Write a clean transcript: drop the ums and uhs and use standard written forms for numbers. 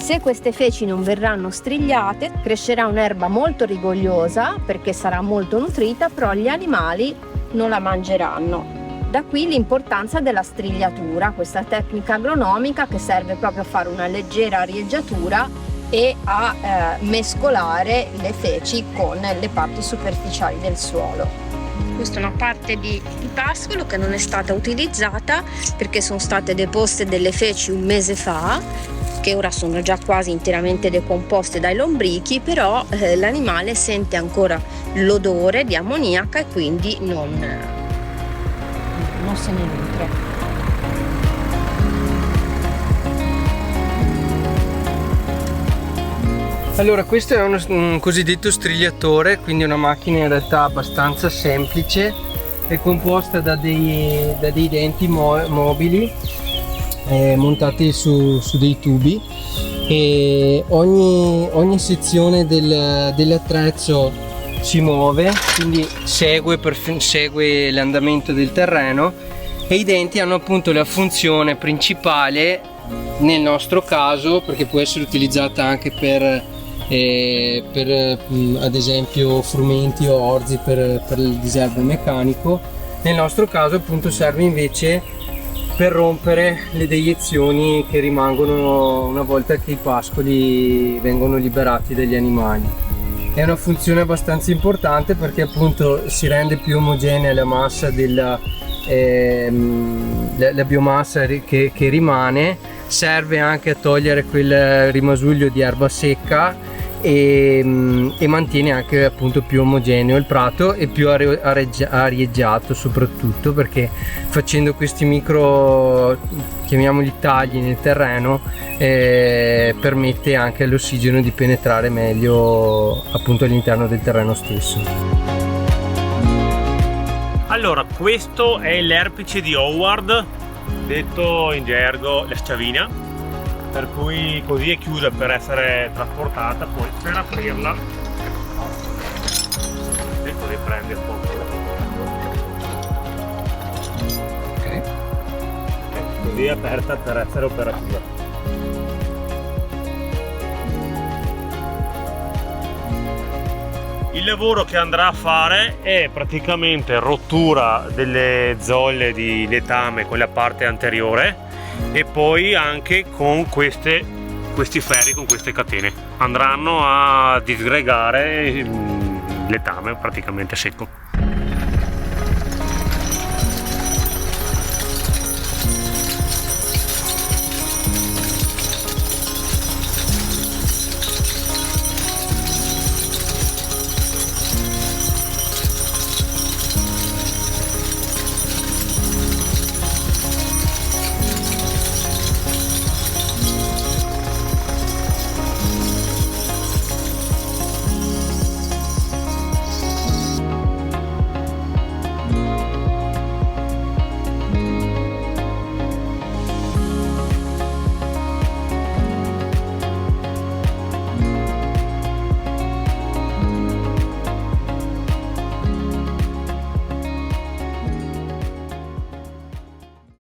Se queste feci non verranno strigliate, crescerà un'erba molto rigogliosa perché sarà molto nutrita, però gli animali non la mangeranno. Da qui l'importanza della strigliatura, questa tecnica agronomica che serve proprio a fare una leggera arieggiatura e a mescolare le feci con le parti superficiali del suolo. Questa è una parte di pascolo che non è stata utilizzata perché sono state deposte delle feci un mese fa, che ora sono già quasi interamente decomposte dai lombrichi, però l'animale sente ancora l'odore di ammoniaca e quindi non se ne nutre. Allora, questo è un cosiddetto strigliatore, quindi una macchina in realtà abbastanza semplice, è composta da dei denti mobili montati su dei tubi, e ogni sezione dell'attrezzo si muove, quindi segue l'andamento del terreno, e i denti hanno appunto la funzione principale nel nostro caso, perché può essere utilizzata anche per ad esempio frumenti o orzi per il diserbo meccanico. Nel nostro caso appunto serve invece per rompere le deiezioni che rimangono una volta che i pascoli vengono liberati dagli animali. È una funzione abbastanza importante perché appunto si rende più omogenea la massa la biomassa che rimane, serve anche a togliere quel rimasuglio di erba secca e mantiene anche appunto più omogeneo il prato e più arieggiato, soprattutto perché facendo questi micro, chiamiamoli tagli nel terreno, permette anche all'ossigeno di penetrare meglio appunto all'interno del terreno stesso. Allora, questo è l'erpice di Howard, detto in gergo la sciavina, per cui così è chiusa per essere trasportata, poi per aprirla e così prende il fuoco. Ok. Così è aperta per essere operativa. Il lavoro che andrà a fare è praticamente rottura delle zolle di letame con la parte anteriore e poi anche con questi ferri, con queste catene. Andranno a disgregare il letame praticamente secco.